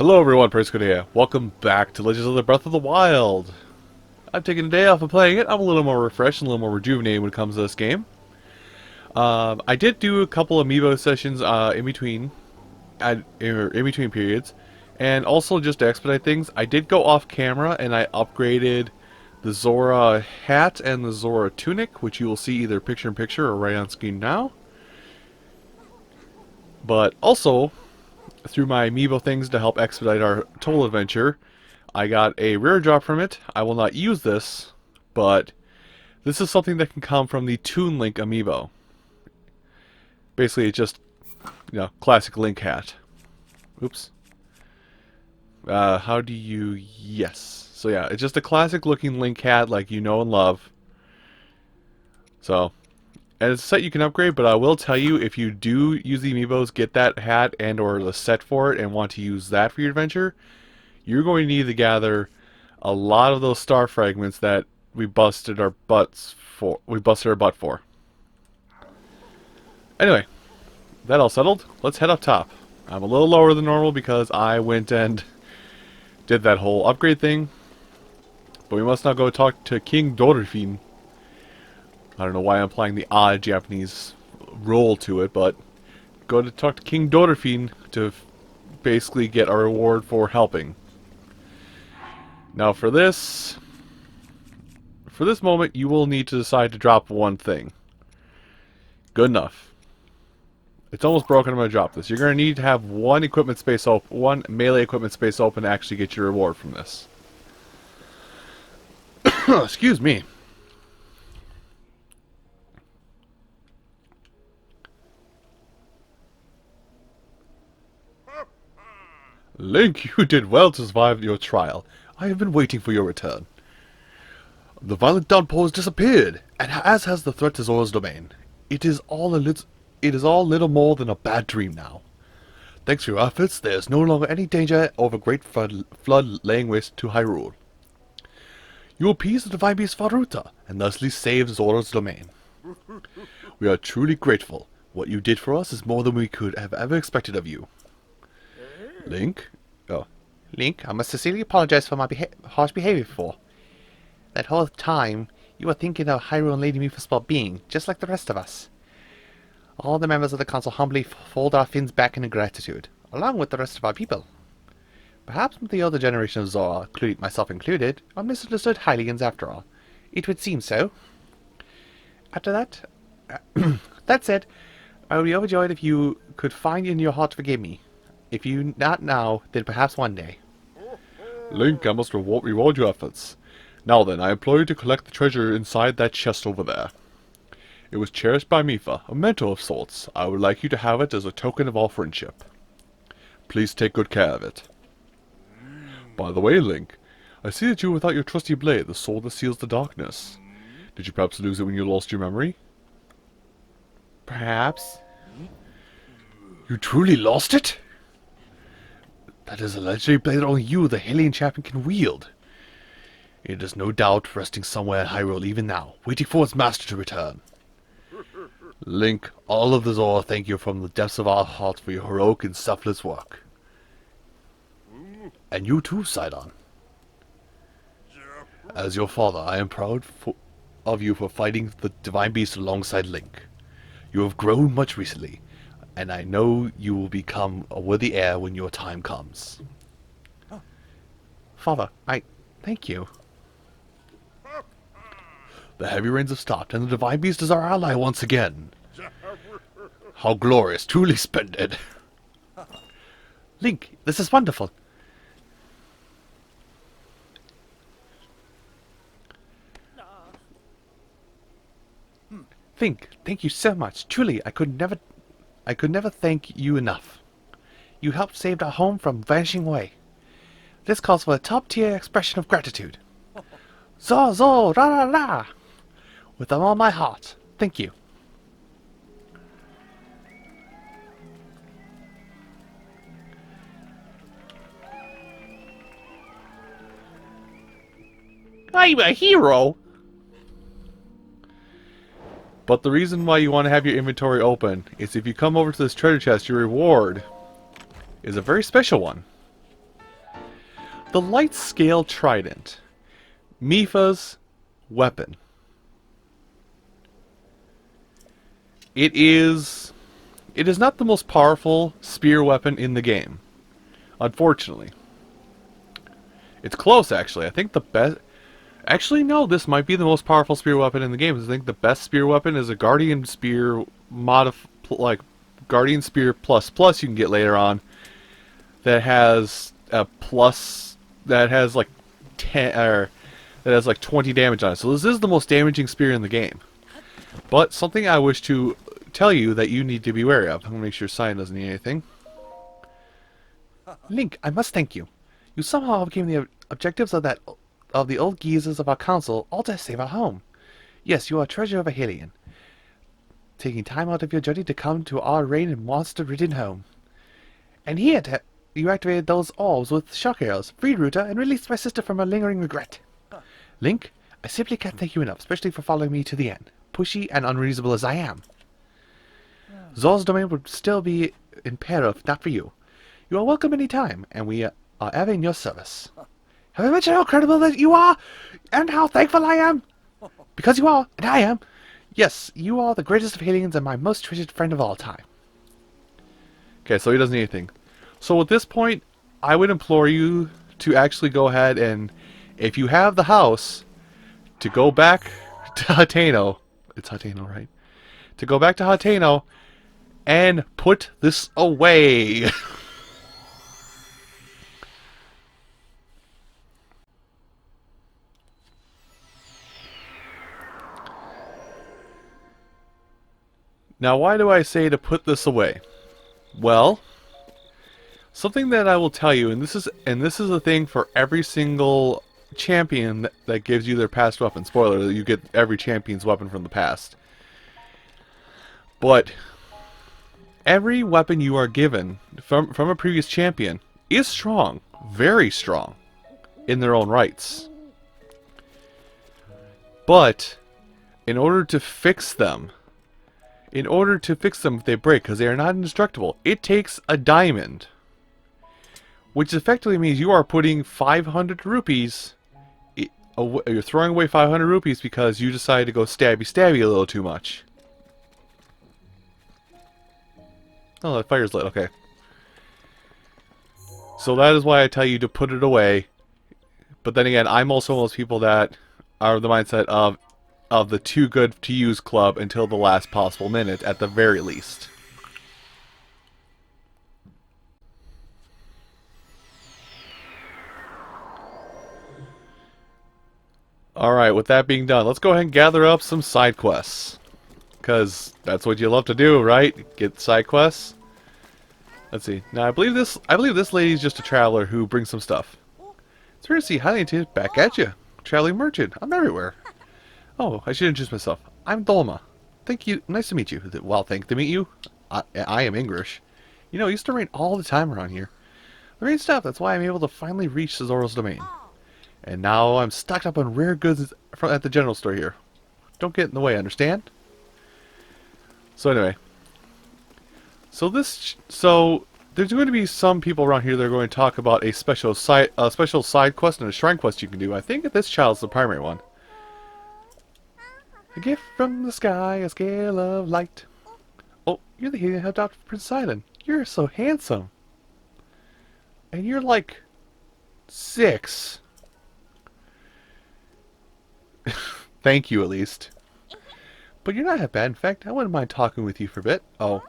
Hello everyone, Prisco here. Welcome back to Legends of the Breath of the Wild. I've taken a day off of playing it. I'm a little more refreshed and a little more rejuvenated when it comes to this game. I did do a couple amiibo sessions in between periods, and also just to expedite things, I did go off camera and I upgraded the Zora hat and the Zora tunic, which you will see either picture in picture or right on screen now. But also, through my amiibo things to help expedite our total adventure, I got a rare drop from it. I will not use this, but this is something that can come from the Toon Link amiibo. Basically, it's just, classic Link hat. Oops. How do you... Yes. So yeah, it's just a classic looking Link hat like you know and love. So, and it's a set you can upgrade, but I will tell you, if you do use the amiibos, get that hat and or the set for it, and want to use that for your adventure, you're going to need to gather a lot of those star fragments that we busted our butt for. Anyway, that all settled. Let's head up top. I'm a little lower than normal because I went and did that whole upgrade thing. But we must now go talk to King Dorifin. I don't know why I'm applying the odd Japanese roll to it, but go to talk to King Dorifin to basically get a reward for helping. Now for this moment, you will need to decide to drop one thing. Good enough. It's almost broken. I'm going to drop this. You're going to need to have one melee equipment space open to actually get your reward from this. Excuse me. Link, you did well to survive your trial. I have been waiting for your return. The violent downpour has disappeared, and as has the threat to Zora's domain. It is all little more than a bad dream now. Thanks to your efforts, there is no longer any danger of a great flood laying waste to Hyrule. You appeased the divine beast Faruta, and thusly saved Zora's domain. We are truly grateful. What you did for us is more than we could have ever expected of you. Link? Oh. Link, I must sincerely apologize for my harsh behavior before. That whole time, you were thinking of Hyrule and Lady Mipha's well-being, just like the rest of us. All the members of the council humbly fold our fins back in gratitude, along with the rest of our people. Perhaps the older generation of Zora, myself included, are misunderstood Hylians after all. It would seem so. After that... that said, I would be overjoyed if you could find in your heart to forgive me. If you not now, then perhaps one day. Link, I must reward your efforts. Now then, I implore you to collect the treasure inside that chest over there. It was cherished by Mipha, a mentor of sorts. I would like you to have it as a token of our friendship. Please take good care of it. By the way, Link, I see that you are without your trusty blade, the sword that seals the darkness. Did you perhaps lose it when you lost your memory? Perhaps. You truly lost it? That is a legendary blade that only you, the Hylian champion, can wield. It is no doubt resting somewhere in Hyrule even now, waiting for its master to return. Link, all of the Zora thank you from the depths of our hearts for your heroic and selfless work. And you too, Sidon. As your father, I am proud of you for fighting the Divine Beast alongside Link. You have grown much recently, and I know you will become a worthy heir when your time comes. Father, thank you. The heavy rains have stopped, and the Divine Beast is our ally once again. How glorious, truly splendid. Link, this is wonderful. Link, thank you so much. Truly, I could never thank you enough. You helped save our home from vanishing away. This calls for a top-tier expression of gratitude. Zo, ra ra ra! With all my heart, thank you. I'm a hero! But the reason why you want to have your inventory open is if you come over to this treasure chest, your reward is a very special one. The light scale trident. Mifa's weapon. It is not the most powerful spear weapon in the game. Unfortunately. It's close, actually. I think the best... Actually, no, this might be the most powerful spear weapon in the game. I think the best spear weapon is a Guardian Spear Guardian Spear plus you can get later on. That has a plus... That has like 10... Or, that has like 20 damage on it. So this is the most damaging spear in the game. But something I wish to tell you that you need to be wary of. I'm going to make sure Cyan doesn't need anything. Link, I must thank you. You somehow became the objectives of the old geezers of our council, all to save our home. Yes, you are a treasure of a Hylian. Taking time out of your journey to come to our rain and monster-ridden home. And here, you activated those orbs with shock arrows, freed Ruta, and released my sister from her lingering regret. Link, I simply can't thank you enough, especially for following me to the end, pushy and unreasonable as I am. Zor's domain would still be in peril if not for you. You are welcome any time, and we are ever in your service. Have I mentioned how credible that you are, and how thankful I am? Because you are, and I am. Yes, you are the greatest of Hylians and my most treasured friend of all time. Okay, so he doesn't need anything. So at this point, I would implore you to actually go ahead and, if you have the house, to go back to Hateno. It's Hateno, right? To go back to Hateno and put this away. Now, why do I say to put this away? Well, something that I will tell you, and this is a thing for every single champion that gives you their past weapon. Spoiler, you get every champion's weapon from the past. But every weapon you are given from a previous champion is strong, very strong, in their own rights. But in order to fix them if they break, because they are not indestructible, it takes a diamond. Which effectively means you are putting 500 rupees... You're throwing away 500 rupees because you decided to go stabby a little too much. Oh, that fire's lit, okay. So that is why I tell you to put it away. But then again, I'm also one of those people that are of the mindset of the too good to use club until the last possible minute, at the very least. Alright, with that being done, let's go ahead and gather up some side quests. Because that's what you love to do, right? Get side quests. Let's see. Now I believe this lady's just a traveler who brings some stuff. It's rare to see Hylian back at you. Traveling merchant. I'm everywhere. Oh, I should introduce myself. I'm Dolma. Thank you. Nice to meet you. Well, thank to meet you. I am English. You know, it used to rain all the time around here. The rain stopped. That's why I'm able to finally reach Zoro's domain. And now I'm stocked up on rare goods at the general store here. Don't get in the way, understand? So anyway. So there's going to be some people around here that are going to talk about a special side quest and a shrine quest you can do. I think this child's the primary one. A gift from the sky, a scale of light. Oh, you're the hero who helped out Prince Sidon. You're so handsome. And you're like 6. Thank you, at least. But you're not that bad. In fact, I wouldn't mind talking with you for a bit. Oh.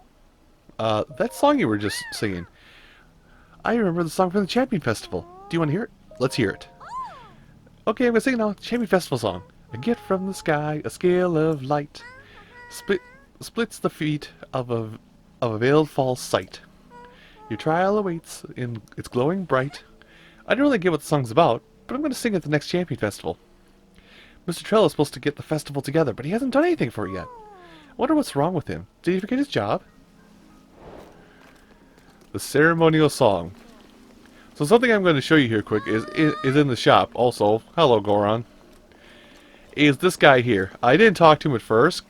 That song you were just singing. I remember the song from the Champion Festival. Do you want to hear it? Let's hear it. Okay, I'm going to sing now. Champion Festival song. A gift from the sky, a scale of light. Splits the feet of a veiled false sight. Your trial awaits, in it's glowing bright. I don't really get what the song's about, but I'm going to sing at the next Champion Festival. Mr. Trell is supposed to get the festival together, but he hasn't done anything for it yet. I wonder what's wrong with him. Did he forget his job? The ceremonial song. So something I'm going to show you here quick is in the shop. Also, hello Goron. Is this guy here. I didn't talk to him at first.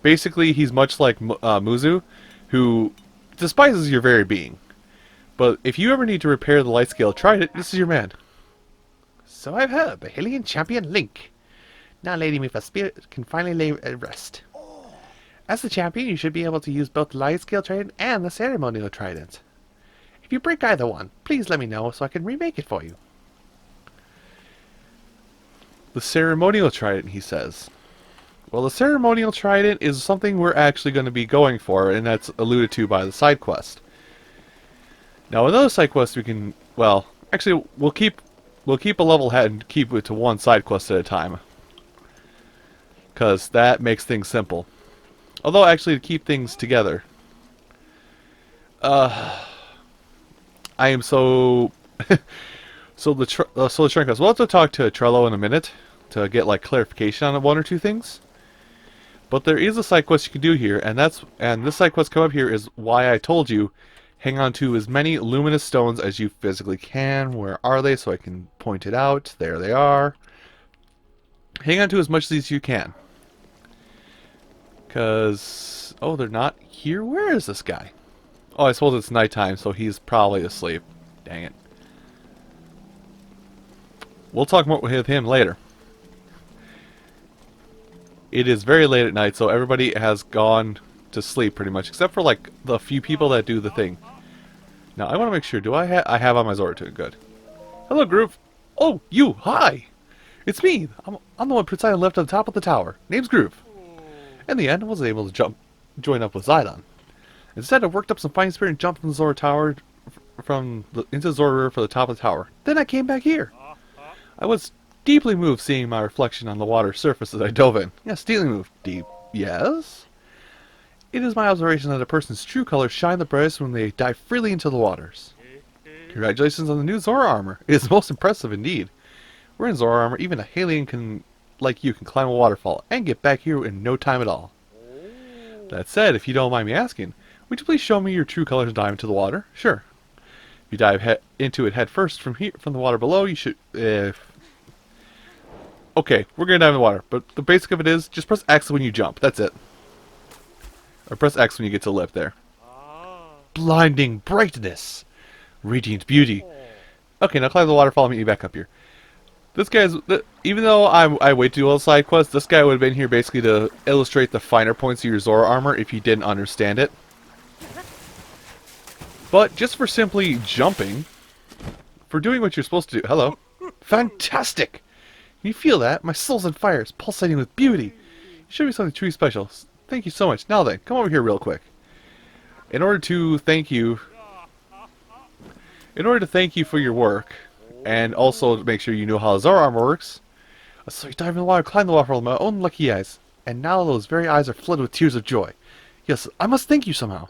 Basically, he's much like Muzu, who despises your very being. But if you ever need to repair the light scale, try it. This is your man. So I've heard. The Hylian champion Link. Now Lady Mifa's spirit can finally lay at rest. As the champion, you should be able to use both the light scale trident and the ceremonial trident. If you break either one, please let me know so I can remake it for you. The ceremonial trident, he says. Well, the ceremonial trident is something we're actually going to be going for, and that's alluded to by the side quest. Now, another side quest we can, well, actually, we'll keep a level head and keep it to one side quest at a time, because that makes things simple. Although, actually, to keep things together, I am so so the shrink quest. We'll have to talk to Trello in a minute to get like clarification on one or two things. But there is a side quest you can do here, and this side quest come up here is why I told you hang on to as many luminous stones as you physically can. Where are they? So I can point it out. There they are. Hang on to as much as you can. Because, oh, they're not here? Where is this guy? Oh, I suppose it's nighttime, so he's probably asleep. Dang it. We'll talk more with him later. It is very late at night, so everybody has gone to sleep pretty much, except for like the few people that do the thing. Now, I want to make sure, do I have on my Zora too? Good. Hello, Groove. Oh, you, hi! It's me! I'm the one presiding left at the top of the tower. Name's Groove. In the end, I wasn't able to join up with Zidon. Instead, I worked up some fine spirit and jumped from the Zora Tower into the Zora River for the top of the tower. Then I came back here. I was deeply moved seeing my reflection on the water surface as I dove in. Yes, deeply moved. Deep. Yes? It is my observation that a person's true colors shine the brightest when they dive freely into the waters. Congratulations on the new Zora armor. It is most impressive indeed. Wearing Zora armor, even a Hylian like you can climb a waterfall and get back here in no time at all. That said, if you don't mind me asking, would you please show me your true colors and dive into the water? Sure. If you dive into it head first from the water below, you should... Okay, we're going to dive in the water, but the basic of it is, just press X when you jump. That's it. Or press X when you get to the lip there. Blinding brightness. Radiant beauty. Okay, now climb the waterfall and meet me back up here. This guy's... Even though I wait to do all the side quests, this guy would have been here basically to illustrate the finer points of your Zora armor if you didn't understand it. But just for simply jumping, for doing what you're supposed to do... Hello. Fantastic! Can you feel that? My soul's on fire. It's pulsating with beauty. You showed me something truly special. Thank you so much. Now then, come over here real quick. In order to thank you for your work, and also to make sure you know how Zora armor works, I saw you dive in the water, climb the waterfall with my own lucky eyes, and now those very eyes are flooded with tears of joy. Yes, I must thank you somehow.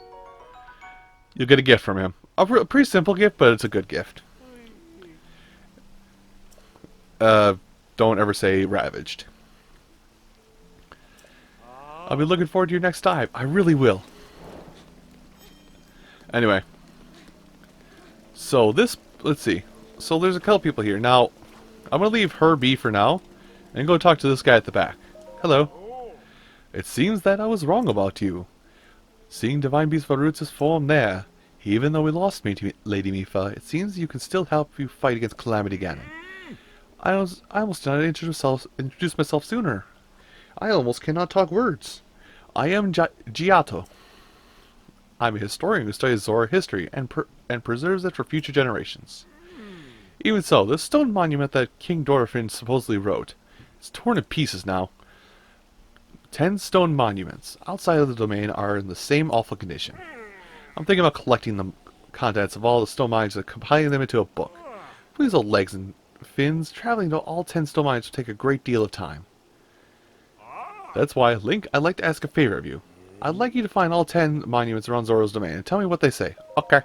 You'll get a gift from him. A pretty simple gift, but it's a good gift. Don't ever say ravaged. I'll be looking forward to your next dive. I really will. Anyway. So this... Let's see. So there's a couple people here. Now, I'm going to leave her be for now. And go talk to this guy at the back. Hello. It seems that I was wrong about you. Seeing Divine Beast Varut's form there. Even though we lost me to Lady Mifa, it seems you can still help you fight against Calamity Ganon. I almost did not introduce myself sooner. I almost cannot talk words. I am Giotto. I'm a historian who studies Zora history and preserves it for future generations. Even so, this stone monument that King Dorfin supposedly wrote is torn in pieces now. 10 stone monuments outside of the domain are in the same awful condition. I'm thinking about collecting the contents of all the stone monuments and compiling them into a book. Please, old legs and fins, traveling to all 10 stone monuments will take a great deal of time. That's why, Link, I'd like to ask a favor of you. I'd like you to find all 10 monuments around Zora's domain and tell me what they say. Okay.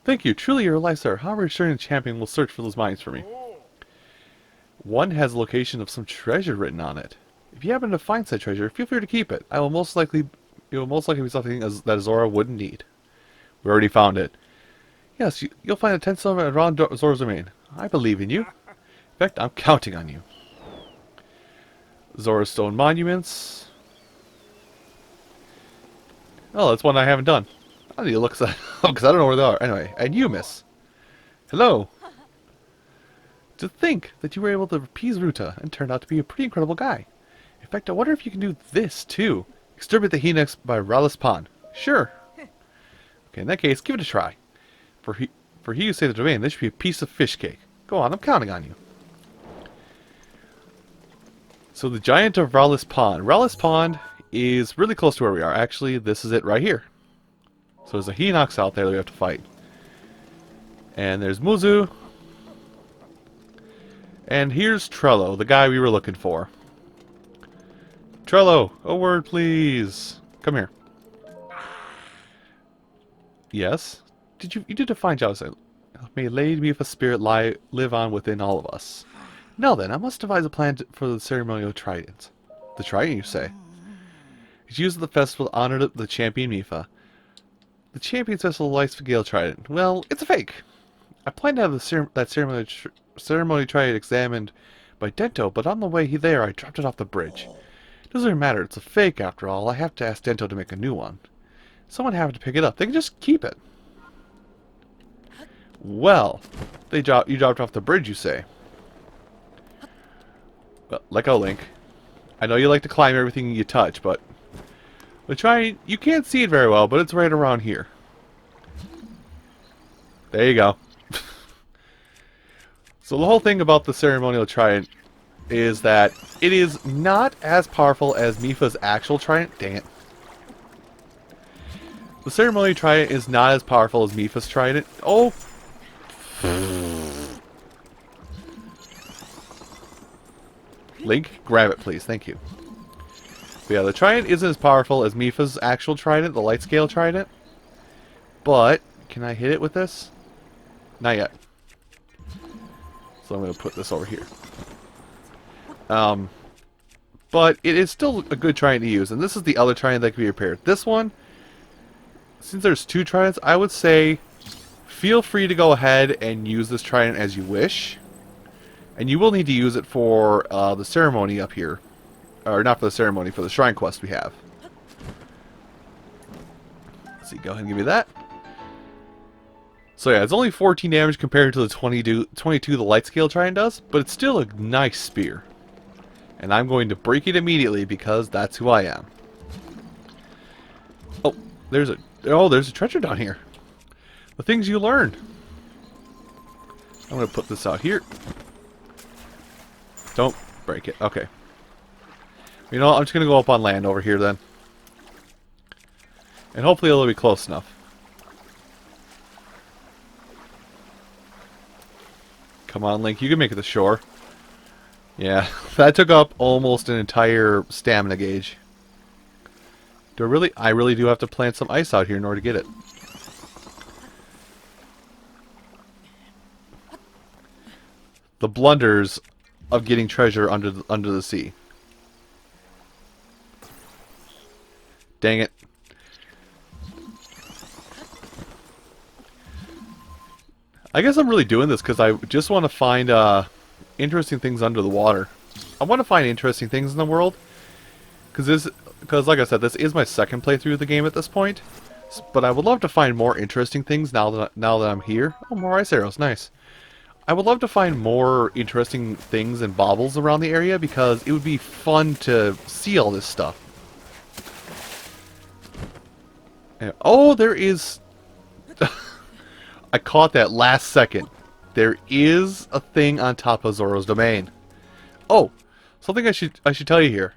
Thank you. Truly, you're a lifesaver. However, returning champion will search for those mines for me. One has a location of some treasure written on it. If you happen to find said treasure, feel free to keep it. It will most likely be something that Zora wouldn't need. We already found it. Yes, you'll find a 10 silver around Zora's domain. I believe in you. In fact, I'm counting on you. Zora's stone monuments. Oh, that's one I haven't done. I need to look that up because I don't know where they are. Anyway, and you, miss. Hello. To think that you were able to appease Ruta and turned out to be a pretty incredible guy. In fact, I wonder if you can do this, too. Exterminate the Hinox by Rallis Pond. Sure. Okay, in that case, give it a try. For he who saved the domain, this should be a piece of fish cake. Go on, I'm counting on you. So the Giant of Rallis Pond. Rallis Pond is really close to where we are. Actually, this is it right here. So there's a Hinox out there that we have to fight. And there's Muzu. And here's Trello, the guy we were looking for. Trello, a word please. Come here. Yes? You did a fine job. May Lady Mifa's spirit live on within all of us. Now then, I must devise a plan for the ceremonial trident. The trident, you say? It's used at the festival to honor the champion Mifa. The champion's vessel lights the Gale Trident. Well, it's a fake. I planned to have that ceremony trident examined by Dento, but on the way there I dropped it off the bridge. It doesn't really matter, it's a fake after all. I have to ask Dento to make a new one. Someone happened to pick it up. They can just keep it. Well, you dropped off the bridge, you say? Well, let go, Link. I know you like to climb everything you touch, but you can't see it very well, but it's right around here. There you go. So the whole thing about the ceremonial trident is that it is not as powerful as Mifa's actual trident. Dang it. The ceremonial trident is not as powerful as Mifa's trident. Oh! Link, grab it please, thank you. But yeah, the trident isn't as powerful as Mifa's actual trident, the light scale trident. But, can I hit it with this? Not yet. So I'm going to put this over here. But it is still a good trident to use, and this is the other trident that can be repaired. This one, since there's two tridents, I would say feel free to go ahead and use this trident as you wish. And you will need to use it for the ceremony up here. Or not for the ceremony, for the shrine quest we have. Let's see, go ahead and give me that. So yeah, it's only 14 damage compared to the 22 the light scale trident does, but it's still a nice spear. And I'm going to break it immediately because that's who I am. Oh, there's a treasure down here. The things you learn. I'm going to put this out here. Don't break it. Okay. You know what? I'm just going to go up on land over here then. And hopefully it'll be close enough. Come on, Link. You can make it to shore. Yeah, that took up almost an entire stamina gauge. I really do have to plant some ice out here in order to get it. The blunders of getting treasure under the sea. Dang it. I guess I'm really doing this because I just want to find interesting things under the water. I want to find interesting things in the world. Because like I said, this is my second playthrough of the game at this point. But I would love to find more interesting things now that I'm here. Oh, more ice arrows. Nice. I would love to find more interesting things and baubles around the area because it would be fun to see all this stuff. And, oh, there is... I caught that last second. There is a thing on top of Zoro's domain. Oh, something I should tell you here.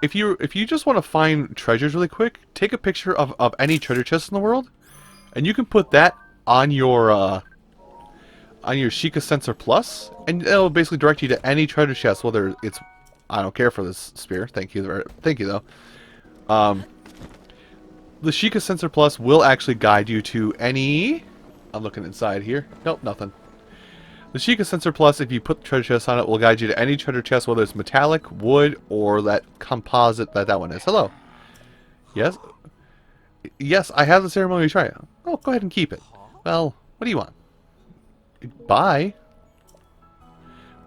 If you just want to find treasures really quick, take a picture of any treasure chest in the world, and you can put that on your Sheikah Sensor Plus, and it'll basically direct you to any treasure chest. Whether it's, I don't care for this spear. Thank you though. The Sheikah Sensor Plus will actually guide you to any... I'm looking inside here. Nope, nothing. The Sheikah Sensor Plus, if you put the treasure chest on it, will guide you to any treasure chest, whether it's metallic, wood, or that composite that one is. Hello. Yes? Yes, I have the ceremonial trident. Oh, go ahead and keep it. Well, what do you want? Bye.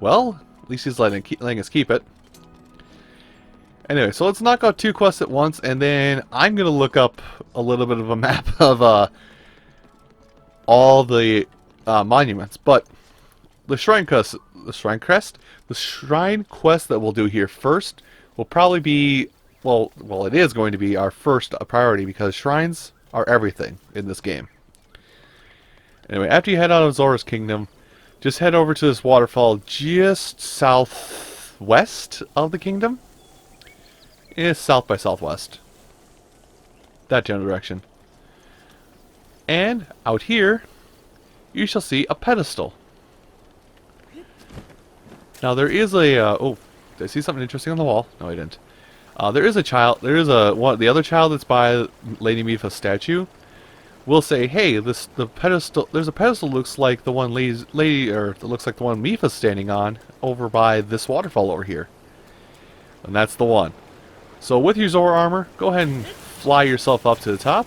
Well, at least he's letting us keep it. Anyway, so let's knock out 2 quests at once, and then I'm going to look up a little bit of a map of all the monuments. But the shrine quest, the shrine quest that we'll do here first will probably be, well, it is going to be our first priority because shrines are everything in this game. Anyway, after you head out of Zora's Kingdom, just head over to this waterfall just southwest of the kingdom. It's south by southwest. That general direction. And out here, you shall see a pedestal. Now there is a oh, did I see something interesting on the wall? No, I didn't. There is a child. There is the other child that's by Lady Mipha's statue. Will say, hey, the pedestal. There's a pedestal looks like the one that looks like the one Mipha's standing on over by this waterfall over here. And that's the one. So with your Zora armor, go ahead and fly yourself up to the top.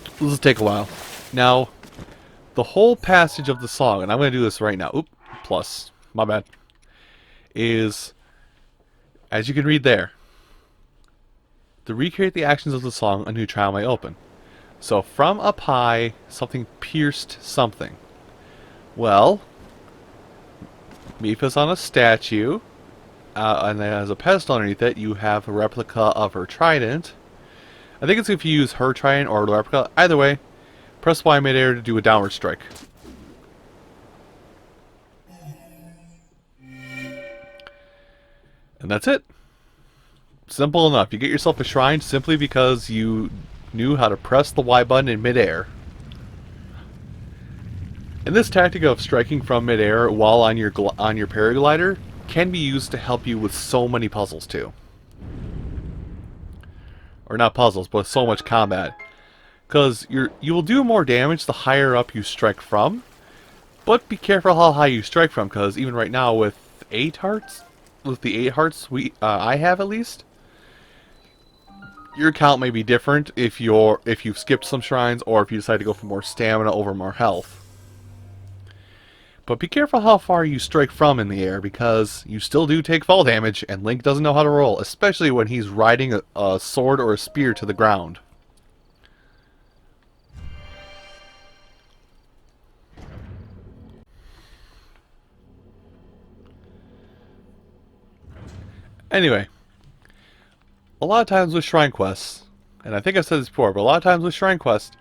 This will take a while. Now, the whole passage of the song, and I'm going to do this right now. Oop, plus, my bad. Is, as you can read there, to recreate the actions of the song, a new trial may open. So, from up high, something pierced something. Well, Mipha's on a statue, and there has a pedestal underneath it. You have a replica of her trident. I think it's if you use her trident or the replica. Either way, press Y midair to do a downward strike. And that's it. Simple enough. You get yourself a shrine simply because you knew how to press the Y button in midair. And this tactic of striking from midair while on your paraglider can be used to help you with so many puzzles too. Or not puzzles, but so much combat. Because you will do more damage the higher up you strike from. But be careful how high you strike from, because even right now with 8 hearts, with the 8 hearts I have at least, your count may be different if you've skipped some shrines or if you decide to go for more stamina over more health. But be careful how far you strike from in the air, because you still do take fall damage, and Link doesn't know how to roll, especially when he's riding a sword or a spear to the ground. Anyway, a lot of times with shrine quests, and I think I've said this before, but a lot of times with shrine quests,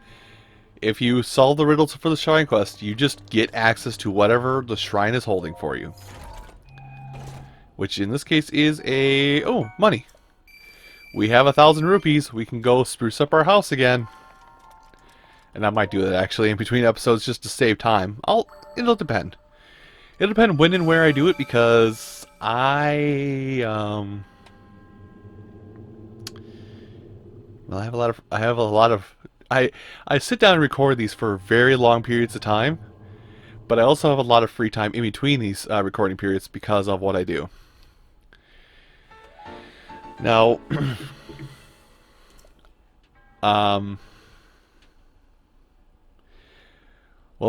if you solve the riddles for the shrine quest, you just get access to whatever the shrine is holding for you. Which in this case is money. We have 1,000 rupees. We can go spruce up our house again. And I might do that actually in between episodes just to save time. It'll depend. It'll depend when and where I do it, because I I sit down and record these for very long periods of time, but I also have a lot of free time in between these recording periods because of what I do. Now, well,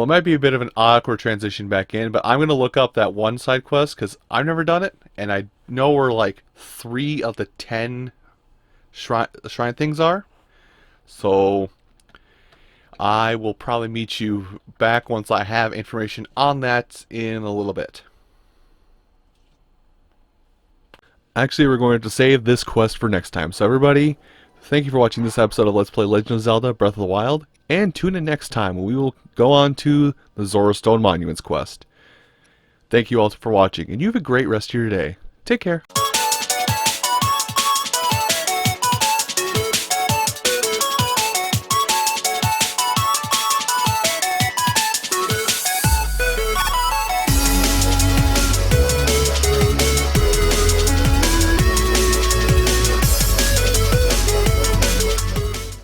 it might be a bit of an awkward transition back in, but I'm going to look up that one side quest because I've never done it, and I know where like 3 of the 10 shrine things are. So I will probably meet you back once I have information on that in a little bit. Actually, we're going to save this quest for next time. So everybody, thank you for watching this episode of Let's Play Legend of Zelda Breath of the Wild. And tune in next time when we will go on to the Zora Stone Monuments quest. Thank you all for watching, and you have a great rest of your day. Take care.